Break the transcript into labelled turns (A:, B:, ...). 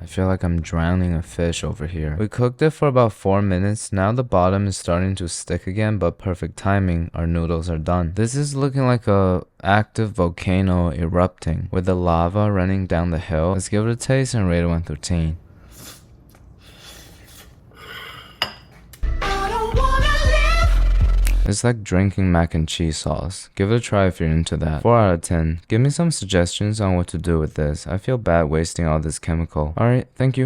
A: I feel like I'm drowning a fish over here. We cooked it for about 4 minutes. Now the bottom is starting to stick again, but perfect timing. Our noodles are done. This is looking like a active volcano erupting with the lava running down the hill. Let's give it a taste and rate it 1 through 10. It's like drinking mac and cheese sauce. Give it a try if you're into that. 4 out of 10. Give me some suggestions on what to do with this. I feel bad wasting all this chemical. Alright, thank you.